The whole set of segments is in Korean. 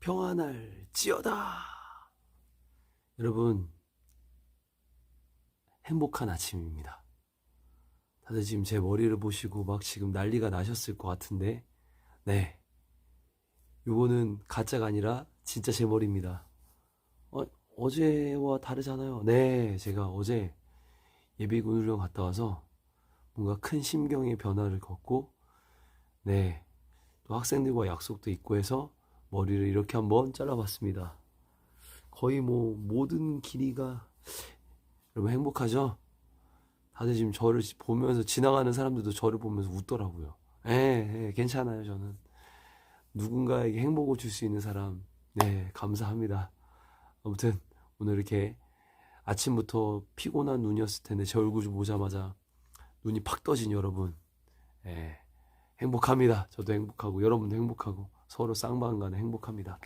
평안할지어다. 여러분, 행복한 아침입니다. 다들 지금 제 머리를 보시고 막 지금 난리가 나셨을 것 같은데, 네, 요거는 가짜가 아니라 진짜 제 머리입니다. 어제와 다르잖아요. 네, 제가 어제 예비군 훈련 갔다 와서 뭔가 큰 심경의 변화를 겪고, 네, 또 학생들과 약속도 있고 해서 머리를 이렇게 한번 잘라봤습니다. 거의 뭐 모든 길이가, 여러분 행복하죠? 다들 지금 저를 보면서, 지나가는 사람들도 저를 보면서 웃더라고요. 괜찮아요. 저는 누군가에게 행복을 줄 수 있는 사람, 네, 감사합니다. 아무튼 오늘 이렇게 아침부터 피곤한 눈이었을 텐데 제 얼굴 좀 보자마자 눈이 팍 떠진 여러분, 예, 행복합니다. 저도 행복하고 여러분도 행복하고 서로 쌍방간에 행복합니다.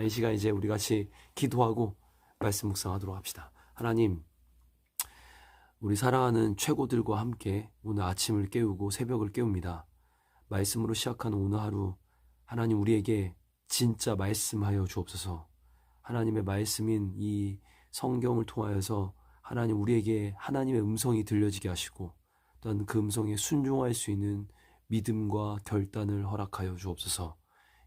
이 시간 이제 우리 같이 기도하고 말씀 묵상하도록 합시다. 하나님, 우리 사랑하는 최고들과 함께 오늘 아침을 깨우고 새벽을 깨웁니다. 말씀으로 시작하는 오늘 하루, 하나님 우리에게 진짜 말씀하여 주옵소서. 하나님의 말씀인 이 성경을 통하여서 하나님 우리에게 하나님의 음성이 들려지게 하시고, 또한 그 음성에 순종할 수 있는 믿음과 결단을 허락하여 주옵소서.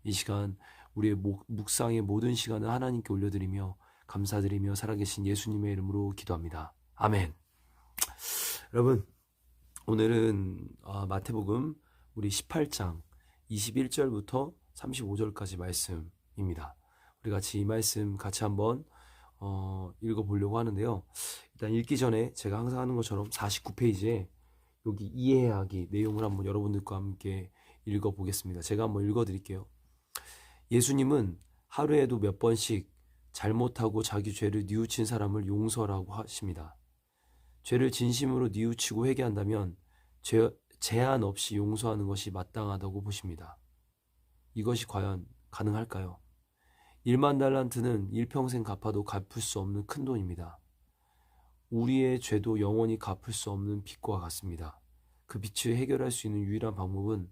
이 시간 우리의 묵상의 모든 시간을 하나님께 올려드리며 감사드리며 살아계신 예수님의 이름으로 기도합니다. 아멘. 여러분, 오늘은 마태복음 우리 18장 21절부터 35절까지 말씀입니다. 우리 같이 이 말씀 같이 한번 읽어보려고 하는데요. 일단 읽기 전에 제가 항상 하는 것처럼 49페이지에 여기 이해하기 내용을 한번 여러분들과 함께 읽어보겠습니다. 제가 한번 읽어드릴게요. 예수님은 하루에도 몇 번씩 잘못하고 자기 죄를 뉘우친 사람을 용서라고 하십니다. 죄를 진심으로 뉘우치고 회개한다면 제한 없이 용서하는 것이 마땅하다고 보십니다. 이것이 과연 가능할까요? 1만 달란트는 일평생 갚아도 갚을 수 없는 큰 돈입니다. 우리의 죄도 영원히 갚을 수 없는 빚과 같습니다. 그 빚을 해결할 수 있는 유일한 방법은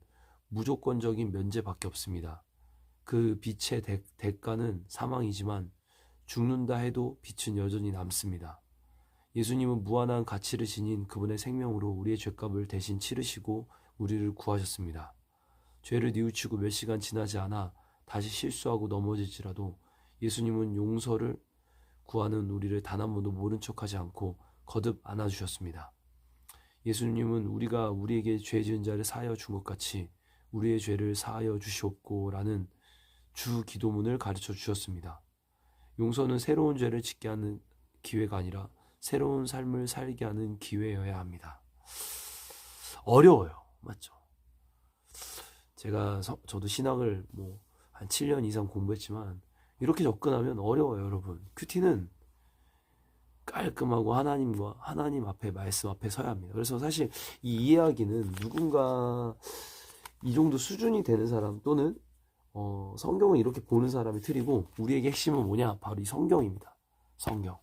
무조건적인 면제밖에 없습니다. 그 빚의 대가는 사망이지만 죽는다 해도 빚은 여전히 남습니다. 예수님은 무한한 가치를 지닌 그분의 생명으로 우리의 죄값을 대신 치르시고 우리를 구하셨습니다. 죄를 뉘우치고 몇 시간 지나지 않아 다시 실수하고 넘어질지라도 예수님은 용서를 구하는 우리를 단 한 번도 모른 척하지 않고 거듭 안아주셨습니다. 예수님은 우리가 우리에게 죄 지은 자를 사하여 준 것 같이 우리의 죄를 사하여 주시옵고 라는 주 기도문을 가르쳐 주셨습니다. 용서는 새로운 죄를 짓게 하는 기회가 아니라 새로운 삶을 살게 하는 기회여야 합니다. 어려워요. 맞죠? 저도 신학을 한 7년 이상 공부했지만 이렇게 접근하면 어려워요, 여러분. 큐티는 깔끔하고 하나님 앞에, 말씀 앞에 서야 합니다. 그래서 사실 이 이야기는 누군가 이 정도 수준이 되는 사람 또는 성경을 이렇게 보는 사람이 틀이고, 우리에게 핵심은 뭐냐? 바로 이 성경입니다. 성경.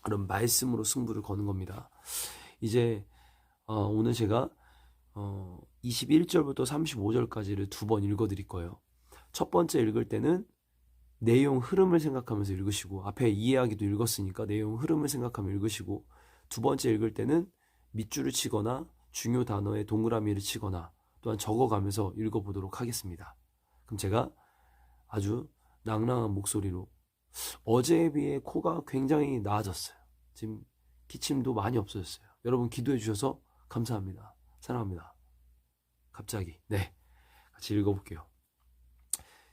그럼 말씀으로 승부를 거는 겁니다. 이제 오늘 제가 21절부터 35절까지를 두 번 읽어드릴 거예요. 첫 번째 읽을 때는 내용 흐름을 생각하면서 읽으시고, 앞에 이해하기도 읽었으니까 내용 흐름을 생각하며 읽으시고, 두 번째 읽을 때는 밑줄을 치거나 중요 단어에 동그라미를 치거나 또한 적어가면서 읽어보도록 하겠습니다. 그럼 제가 아주 낭랑한 목소리로, 어제에 비해 코가 굉장히 나아졌어요. 지금 기침도 많이 없어졌어요. 여러분 기도해 주셔서 감사합니다. 사랑합니다. 갑자기 같이 읽어볼게요.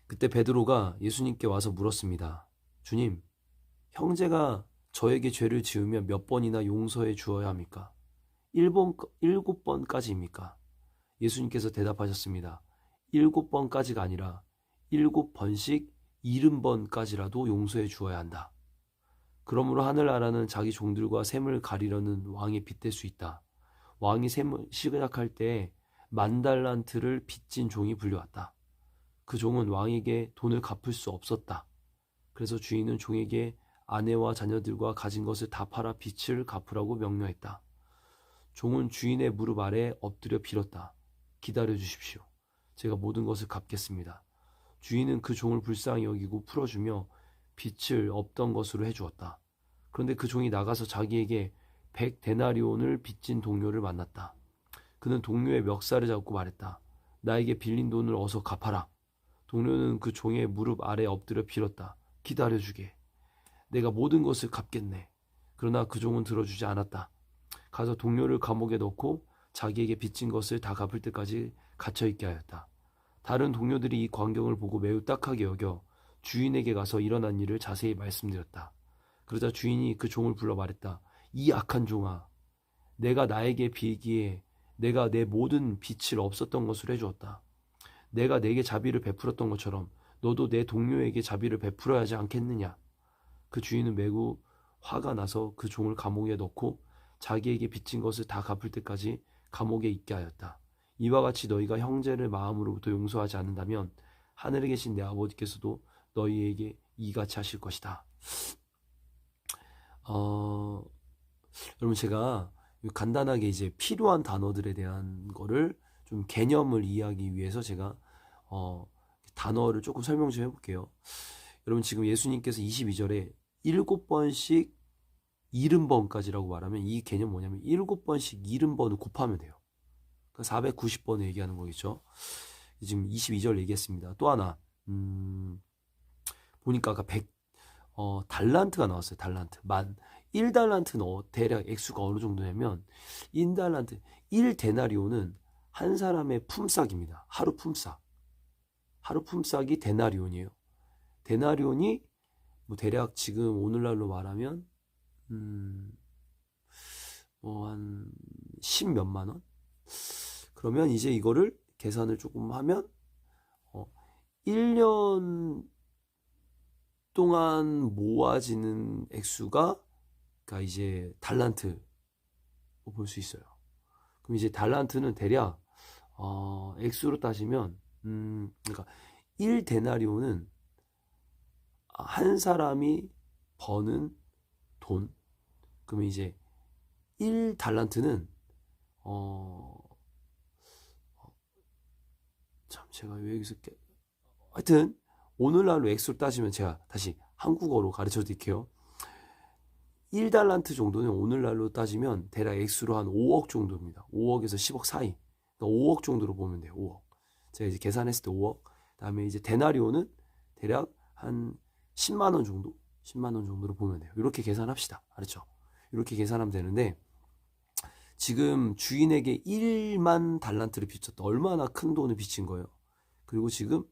그때 베드로가 예수님께 와서 물었습니다. 주님, 형제가 저에게 죄를 지으면 몇 번이나 용서해 주어야 합니까? 7번까지입니까? 예수님께서 대답하셨습니다. 7번까지가 아니라 7번씩 70번까지라도 용서해 주어야 한다. 그러므로 하늘나라는 자기 종들과 셈을 가리려는 왕에 빗댈 수 있다. 왕이 셈을 시작할 때 10,000달란트를 빚진 종이 불려왔다. 그 종은 왕에게 돈을 갚을 수 없었다. 그래서 주인은 종에게 아내와 자녀들과 가진 것을 다 팔아 빚을 갚으라고 명령했다. 종은 주인의 무릎 아래 엎드려 빌었다. 기다려 주십시오. 제가 모든 것을 갚겠습니다. 주인은 그 종을 불쌍히 여기고 풀어주며 빚을 없던 것으로 해주었다. 그런데 그 종이 나가서 자기에게 100데나리온을 빚진 동료를 만났다. 그는 동료의 멱살을 잡고 말했다. 나에게 빌린 돈을 어서 갚아라. 동료는 그 종의 무릎 아래 엎드려 빌었다. 기다려주게. 내가 모든 것을 갚겠네. 그러나 그 종은 들어주지 않았다. 가서 동료를 감옥에 넣고 자기에게 빚진 것을 다 갚을 때까지 갇혀있게 하였다. 다른 동료들이 이 광경을 보고 매우 딱하게 여겨 주인에게 가서 일어난 일을 자세히 말씀드렸다. 그러자 주인이 그 종을 불러 말했다. 이 악한 종아, 내가 나에게 빌기에 내가 내 모든 빚을 없었던 것으로 해주었다. 내가 내게 자비를 베풀었던 것처럼 너도 내 동료에게 자비를 베풀어야 하지 않겠느냐. 그 주인은 매우 화가 나서 그 종을 감옥에 넣고 자기에게 빚진 것을 다 갚을 때까지 감옥에 있게 하였다. 이와 같이 너희가 형제를 마음으로부터 용서하지 않는다면 하늘에 계신 내 아버지께서도 너희에게 이같이 하실 것이다. 여러분, 제가 간단하게 이제 필요한 단어들에 대한 거를 좀 개념을 이해하기 위해서 제가 단어를 조금 설명 좀 해볼게요. 여러분, 지금 예수님께서 22절에 7번씩 70번까지라고 말하면 이 개념 뭐냐면 7번씩 70번을 곱하면 돼요. 그러니까 490번을 얘기하는 거겠죠. 지금 22절 얘기했습니다. 또 하나 보니까 아까 달란트가 나왔어요. 달란트. 1달란트는 대략 액수가 어느 정도냐면 1달란트 1데나리온은 한 사람의 품삯입니다. 하루 품삯. 하루 품삯이 데나리온이에요. 데나리온이 뭐 대략 지금 오늘날로 말하면 뭐 한 10몇만 원? 그러면 이제 이거를 계산을 조금 하면 1년 동안 모아지는 액수가 그러니까 이제 달란트 볼 수 있어요. 그럼 이제 달란트는 대략 액수로 따지면 그러니까 1데나리온은 한 사람이 버는 돈. 그러면 이제 1달란트는 참 제가 왜 여기서 하여튼 오늘날로 액수로 따지면 제가 다시 한국어로 가르쳐 드릴게요. 1달란트 정도는 오늘날로 따지면 대략 액수로 한 5억 정도입니다. 5억에서 10억 사이. 그러니까 5억 정도로 보면 돼요. 5억. 제가 이제 계산했을 때 5억. 그다음에 이제 데나리온은 대략 한 10만 원 정도? 10만 원 정도로 보면 돼요. 이렇게 계산합시다. 알았죠? 이렇게 계산하면 되는데 지금 주인에게 1만 달란트를 빚졌다. 얼마나 큰 돈을 빚진 거예요. 그리고 지금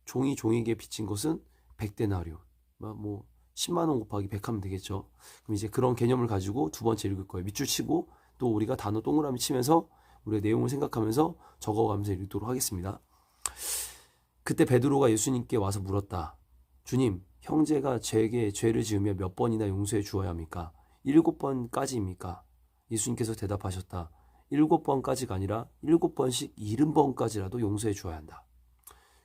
종이 종에게 빚진 것은 100데나리온. 뭐 10만 원 곱하기 100 하면 되겠죠. 그럼 이제 그런 개념을 가지고 두 번째 읽을 거예요. 밑줄 치고 또 우리가 단어 동그라미 치면서 우리의 내용을 생각하면서 적어가면서 읽도록 하겠습니다. 그때 베드로가 예수님께 와서 물었다. 주님, 형제가 제게 죄를 지으며 몇 번이나 용서해 주어야 합니까? 7번까지입니까? 예수님께서 대답하셨다. 7번까지가 아니라 7번씩 70번까지라도 용서해 주어야 한다.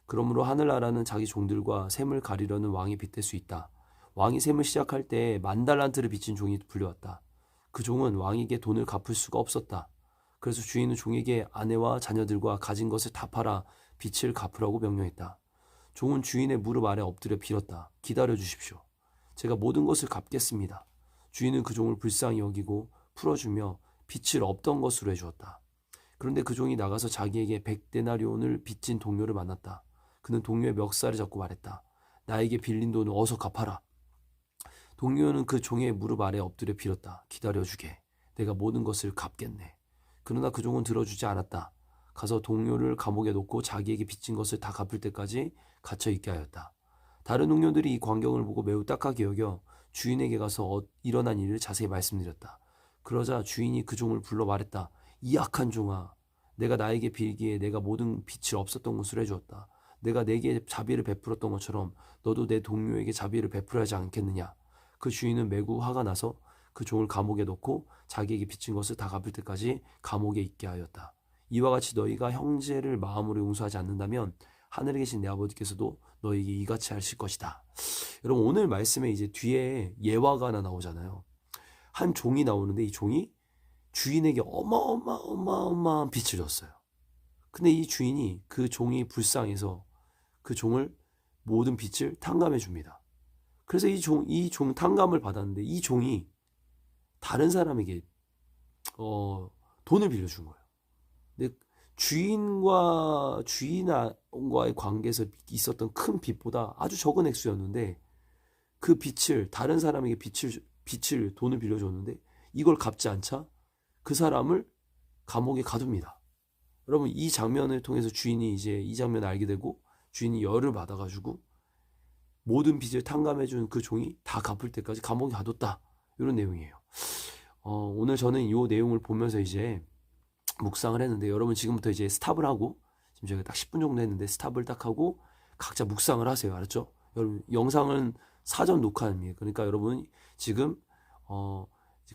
그러므로 하늘나라는 자기 종들과 셈을 가리려는 왕이 빗댈 수 있다. 왕이 셈을 시작할 때 10,000달란트를 빚진 종이 불려왔다. 그 종은 왕에게 돈을 갚을 수가 없었다. 그래서 주인은 종에게 아내와 자녀들과 가진 것을 다 팔아 빚을 갚으라고 명령했다. 종은 주인의 무릎 아래 엎드려 빌었다. 기다려 주십시오. 제가 모든 것을 갚겠습니다. 주인은 그 종을 불쌍히 여기고 풀어주며 빚을 없던 것으로 해주었다. 그런데 그 종이 나가서 자기에게 100데나리온을 빚진 동료를 만났다. 그는 동료의 멱살을 잡고 말했다. 나에게 빌린 돈을 어서 갚아라. 동료는 그 종의 무릎 아래 엎드려 빌었다. 기다려주게. 내가 모든 것을 갚겠네. 그러나 그 종은 들어주지 않았다. 가서 동료를 감옥에 놓고 자기에게 빚진 것을 다 갚을 때까지 갇혀있게 하였다. 다른 동료들이 이 광경을 보고 매우 딱하게 여겨 주인에게 가서 일어난 일을 자세히 말씀드렸다. 그러자 주인이 그 종을 불러 말했다. 이 악한 종아, 내가 나에게 빌기에 내가 모든 빚을 없었던 것으로 해주었다. 내가 내게 자비를 베풀었던 것처럼 너도 내 동료에게 자비를 베풀어야 하지 않겠느냐. 그 주인은 매우 화가 나서 그 종을 감옥에 넣고 자기에게 빚진 것을 다 갚을 때까지 감옥에 있게 하였다. 이와 같이 너희가 형제를 마음으로 용서하지 않는다면 하늘에 계신 내 아버지께서도 너희에게 이같이 하실 것이다. 여러분, 오늘 말씀에 이제 뒤에 예화가 하나 나오잖아요. 한 종이 나오는데 이 종이 주인에게 어마어마한 빚을 졌어요. 근데 이 주인이 그 종이 불쌍해서 그 종을 모든 빚을 탕감해 줍니다. 그래서 이 종 탕감을 받았는데 이 종이 다른 사람에게 돈을 빌려준 거예요. 근데 주인과의 관계에서 있었던 큰 빚보다 아주 적은 액수였는데 그 빚을 다른 사람에게 빚을 돈을 빌려줬는데 이걸 갚지 않자 그 사람을 감옥에 가둡니다. 여러분 이 장면을 통해서 주인이 이제 이 장면을 알게 되고 주인이 열을 받아가지고 모든 빚을 탕감해준 그 종이 다 갚을 때까지 감옥에 가뒀다. 이런 내용이에요. 오늘 저는 이 내용을 보면서 이제 묵상을 했는데 여러분 지금부터 이제 스탑을 하고 지금 제가 딱 10분 정도 했는데 스탑을 딱 하고 각자 묵상을 하세요. 알았죠? 여러분 영상은 사전 녹화입니다. 그러니까 여러분 지금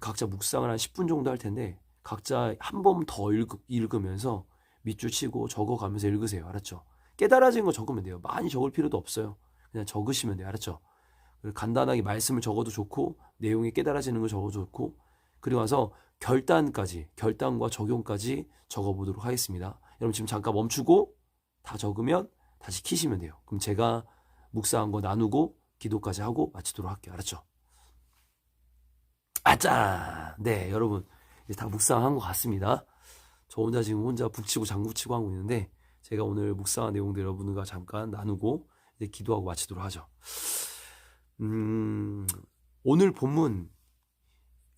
각자 묵상을 한 10분 정도 할 텐데 각자 한 번 더 읽으면서 밑줄 치고 적어가면서 읽으세요. 알았죠? 깨달아진 거 적으면 돼요. 많이 적을 필요도 없어요. 그냥 적으시면 돼요. 알았죠? 간단하게 말씀을 적어도 좋고 내용이 깨달아지는 걸 적어도 좋고 그리고 와서 결단과 적용까지 적어보도록 하겠습니다. 여러분 지금 잠깐 멈추고 다 적으면 다시 키시면 돼요. 그럼 제가 묵상한 거 나누고 기도까지 하고 마치도록 할게요. 알았죠? 아짜! 네, 여러분 이제 다 묵상한 것 같습니다. 저 혼자 북치고 장구치고 하고 있는데 제가 오늘 묵상한 내용들 여러분과 잠깐 나누고 이제 기도하고 마치도록 하죠. 오늘 본문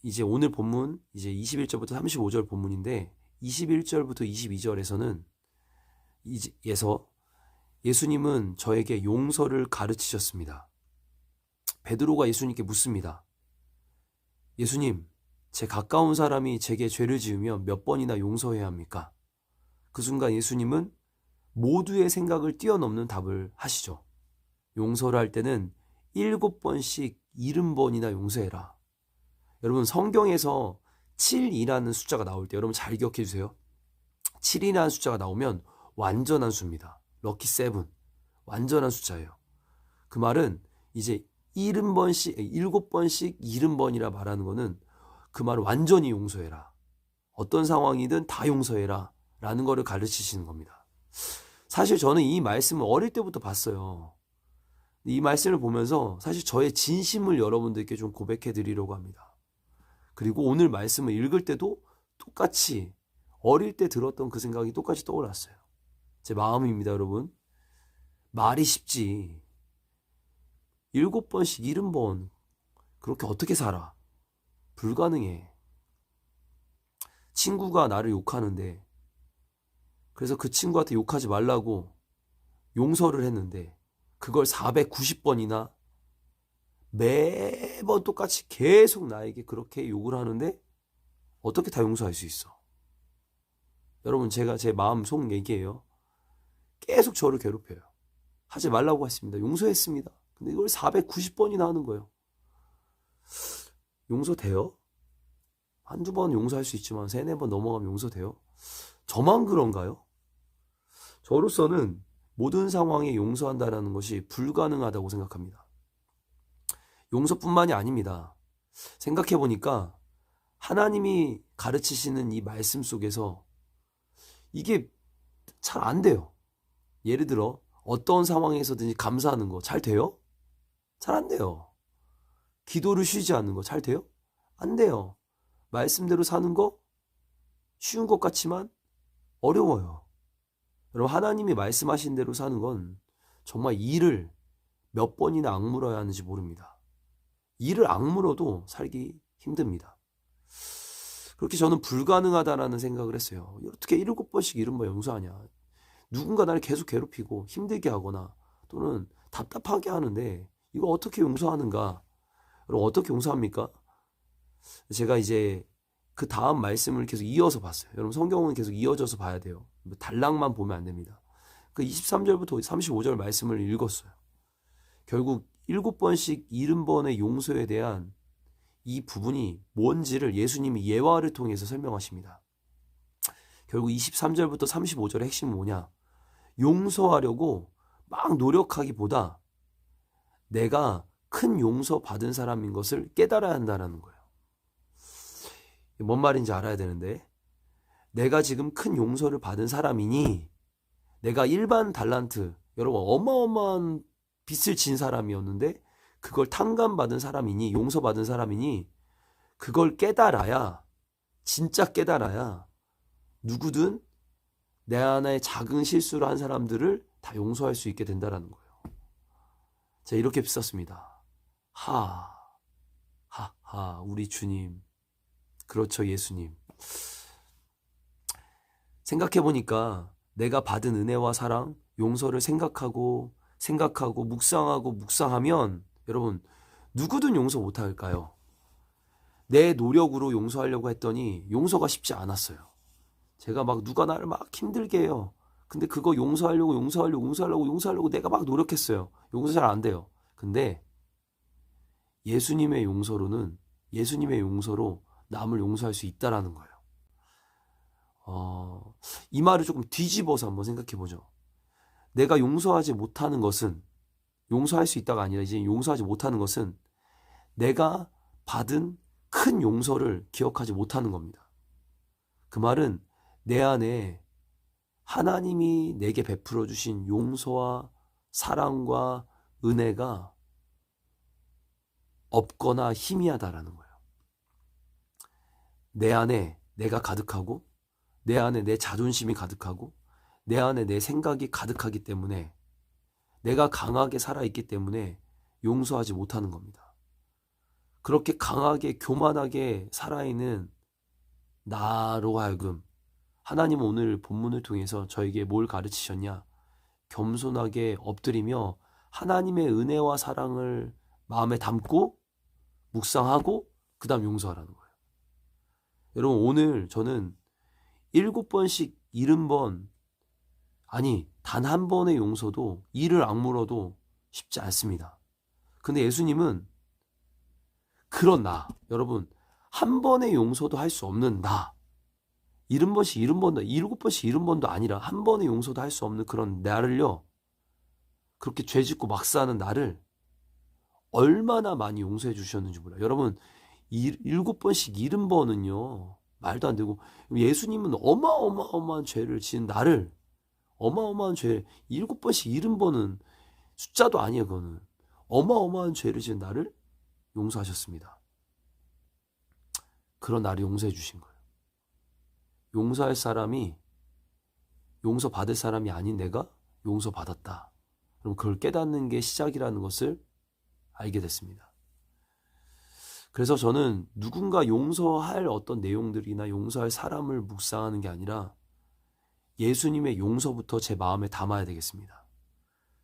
이제 21절부터 35절 본문인데 21절부터 22절에서는 예수님은 저에게 용서를 가르치셨습니다. 베드로가 예수님께 묻습니다. 예수님, 제 가까운 사람이 제게 죄를 지으면 몇 번이나 용서해야 합니까? 그 순간 예수님은 모두의 생각을 뛰어넘는 답을 하시죠. 용서를 할 때는 7번씩 70번이나 용서해라. 여러분 성경에서 7이라는 숫자가 나올 때 여러분 잘 기억해 주세요. 7이라는 숫자가 나오면 완전한 수입니다. 럭키 7. 완전한 숫자예요. 그 말은 이제 7번씩 70번이라 말하는 거는 그 말을 완전히 용서해라. 어떤 상황이든 다 용서해라. 라는 거를 가르치시는 겁니다. 사실 저는 이 말씀을 어릴 때부터 봤어요. 이 말씀을 보면서 사실 저의 진심을 여러분들께 좀 고백해 드리려고 합니다. 그리고 오늘 말씀을 읽을 때도 똑같이 어릴 때 들었던 그 생각이 똑같이 떠올랐어요. 제 마음입니다, 여러분. 말이 쉽지. 7번씩 70번 그렇게 어떻게 살아? 불가능해. 친구가 나를 욕하는데 그래서 그 친구한테 욕하지 말라고 용서를 했는데 그걸 490번이나 매번 똑같이 계속 나에게 그렇게 욕을 하는데 어떻게 다 용서할 수 있어? 여러분 제가 제 마음 속 얘기예요. 계속 저를 괴롭혀요. 하지 말라고 했습니다. 용서했습니다. 근데 이걸 490번이나 하는 거예요. 용서돼요? 한두 번 용서할 수 있지만 3-4번 넘어가면 용서돼요? 저만 그런가요? 저로서는 모든 상황에 용서한다는 것이 불가능하다고 생각합니다. 용서뿐만이 아닙니다. 생각해보니까 하나님이 가르치시는 이 말씀 속에서 이게 잘 안 돼요. 예를 들어 어떤 상황에서든지 감사하는 거 잘 돼요? 잘 안 돼요. 기도를 쉬지 않는 거 잘 돼요? 안 돼요. 말씀대로 사는 거 쉬운 것 같지만 어려워요. 여러분 하나님이 말씀하신 대로 사는 건 정말 이를 몇 번이나 악물어야 하는지 모릅니다. 이를 악물어도 살기 힘듭니다. 그렇게 저는 불가능하다라는 생각을 했어요. 어떻게 7번씩 70번 용서하냐. 누군가 나를 계속 괴롭히고 힘들게 하거나 또는 답답하게 하는데 이걸 어떻게 용서하는가. 여러분 어떻게 용서합니까? 제가 이제 그 다음 말씀을 계속 이어서 봤어요. 여러분 성경은 계속 이어져서 봐야 돼요. 단락만 보면 안 됩니다. 그 23절부터 35절 말씀을 읽었어요. 결국 7번씩 70번의 용서에 대한 이 부분이 뭔지를 예수님이 예화를 통해서 설명하십니다. 결국 23절부터 35절의 핵심은 뭐냐? 용서하려고 막 노력하기보다 내가 큰 용서 받은 사람인 것을 깨달아야 한다는 거예요. 뭔 말인지 알아야 되는데 내가 지금 큰 용서를 받은 사람이니 내가 일반 달란트 여러분, 어마어마한 빚을 진 사람이었는데 그걸 탕감받은 사람이니 용서받은 사람이니 그걸 깨달아야, 진짜 깨달아야 누구든 내 하나의 작은 실수를 한 사람들을 다 용서할 수 있게 된다라는 거예요. 제가 이렇게 썼습니다. 우리 주님. 그렇죠, 예수님. 생각해보니까 내가 받은 은혜와 사랑, 용서를 생각하고 묵상하면 여러분, 누구든 용서 못할까요? 내 노력으로 용서하려고 했더니 용서가 쉽지 않았어요. 제가 막 누가 나를 막 힘들게 해요. 근데 그거 용서하려고 내가 막 노력했어요. 용서 잘 안 돼요. 근데 예수님의 용서로 남을 용서할 수 있다라는 거예요. 이 말을 조금 뒤집어서 한번 생각해 보죠. 내가 용서하지 못하는 것은, 용서할 수 있다가 아니라 이제 용서하지 못하는 것은 내가 받은 큰 용서를 기억하지 못하는 겁니다. 그 말은 내 안에 하나님이 내게 베풀어 주신 용서와 사랑과 은혜가 없거나 희미하다라는 거예요. 내 안에 내가 가득하고, 내 안에 내 자존심이 가득하고, 내 안에 내 생각이 가득하기 때문에, 내가 강하게 살아있기 때문에 용서하지 못하는 겁니다. 그렇게 강하게 교만하게 살아있는 나로 하여금 하나님은 오늘 본문을 통해서 저에게 뭘 가르치셨냐? 겸손하게 엎드리며 하나님의 은혜와 사랑을 마음에 담고 묵상하고 그 다음 용서하라는 거예요. 여러분, 오늘 저는 7번씩 70번, 아니 단 한 번의 용서도 이를 악물어도 쉽지 않습니다. 근데 예수님은 그런 나, 여러분, 한 번의 용서도 할 수 없는 나, 70번씩 70번도, 7번씩 70번도 아니라 한 번의 용서도 할 수 없는 그런 나를요, 그렇게 죄짓고 막 사는 나를 얼마나 많이 용서해 주셨는지 몰라요. 여러분, 7번씩 70번은요 말도 안 되고, 예수님은 어마어마한 죄를 지은 나를, 어마어마한 죄, 7번씩 70번은 숫자도 아니에요. 그거는 어마어마한 죄를 지은 나를 용서하셨습니다. 그런 나를 용서해 주신 거예요. 용서할 사람이, 용서받을 사람이 아닌 내가 용서받았다. 그럼 그걸 깨닫는 게 시작이라는 것을 알게 됐습니다. 그래서 저는 누군가 용서할 어떤 내용들이나 용서할 사람을 묵상하는 게 아니라 예수님의 용서부터 제 마음에 담아야 되겠습니다.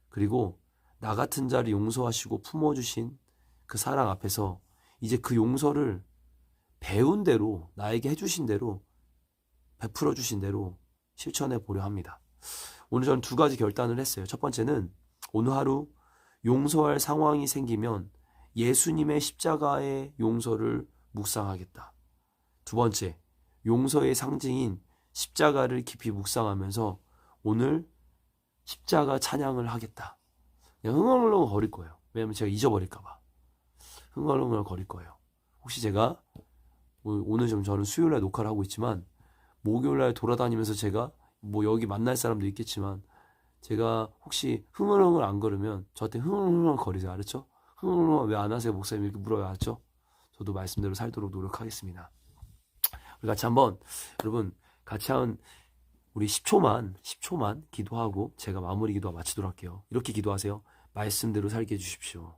그리고 나 같은 자를 용서하시고 품어주신 그 사랑 앞에서 이제 그 용서를 배운 대로, 나에게 해주신 대로, 베풀어 주신 대로 실천해 보려 합니다. 오늘 저는 2가지 결단을 했어요. 첫 번째는 오늘 하루 용서할 상황이 생기면 예수님의 십자가의 용서를 묵상하겠다. 2번째, 용서의 상징인 십자가를 깊이 묵상하면서 오늘 십자가 찬양을 하겠다. 그냥 흥얼흥얼 거릴 거예요. 왜냐면 제가 잊어버릴까봐. 흥얼흥얼 거릴 거예요. 혹시 제가 오늘 좀 저는 수요일날 녹화를 하고 있지만 목요일날 돌아다니면서 제가 뭐 여기 만날 사람도 있겠지만 제가 혹시 흥얼흥얼 안 걸으면 저한테 흥얼흥얼 거리세요. 알았죠? 흥얼흥얼 왜 안 하세요? 목사님 이렇게 물어요. 알았죠? 저도 말씀대로 살도록 노력하겠습니다. 우리 같이 한번, 여러분 같이 한 우리 10초만 기도하고 제가 마무리 기도와 마치도록 할게요. 이렇게 기도하세요. 말씀대로 살게 해주십시오.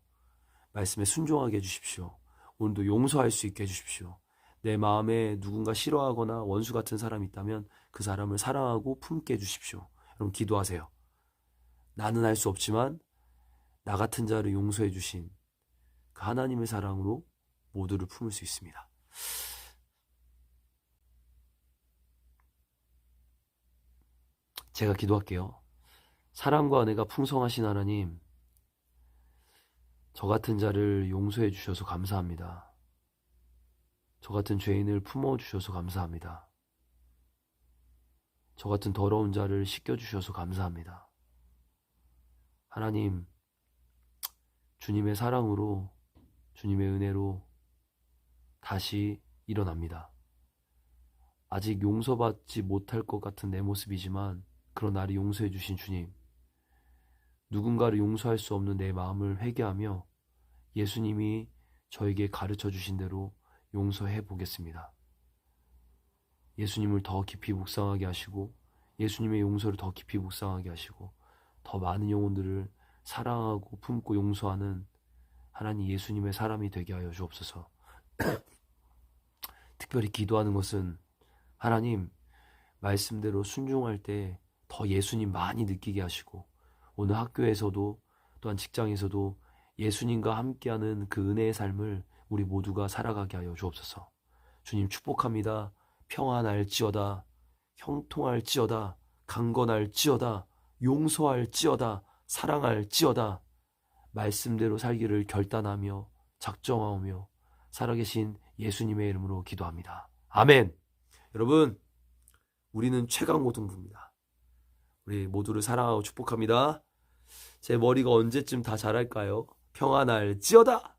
말씀에 순종하게 해주십시오. 오늘도 용서할 수 있게 해주십시오. 내 마음에 누군가 싫어하거나 원수 같은 사람이 있다면 그 사람을 사랑하고 품게 해주십시오. 여러분 기도하세요. 나는 할 수 없지만 나 같은 자를 용서해 주신 그 하나님의 사랑으로 모두를 품을 수 있습니다. 제가 기도할게요. 사랑과 은혜가 풍성하신 하나님, 저 같은 자를 용서해 주셔서 감사합니다. 저 같은 죄인을 품어주셔서 감사합니다. 저 같은 더러운 자를 씻겨주셔서 감사합니다. 하나님, 주님의 사랑으로, 주님의 은혜로 다시 일어납니다. 아직 용서받지 못할 것 같은 내 모습이지만 그런 나를 용서해 주신 주님, 누군가를 용서할 수 없는 내 마음을 회개하며 예수님이 저에게 가르쳐 주신 대로 용서해 보겠습니다. 예수님을 더 깊이 묵상하게 하시고 예수님의 용서를 더 깊이 묵상하게 하시고 더 많은 영혼들을 사랑하고 품고 용서하는 하나님 예수님의 사람이 되게 하여 주옵소서. 특별히 기도하는 것은 하나님 말씀대로 순종할 때 더 예수님 많이 느끼게 하시고 오늘 학교에서도 또한 직장에서도 예수님과 함께하는 그 은혜의 삶을 우리 모두가 살아가게 하여 주옵소서. 주님 축복합니다. 평안할지어다, 형통할지어다, 강건할지어다, 용서할지어다, 사랑할지어다, 말씀대로 살기를 결단하며 작정하며 살아계신 예수님의 이름으로 기도합니다. 아멘. 여러분, 우리는 최강고등부입니다. 우리 모두를 사랑하고 축복합니다. 제 머리가 언제쯤 다 자랄까요? 평안할지어다.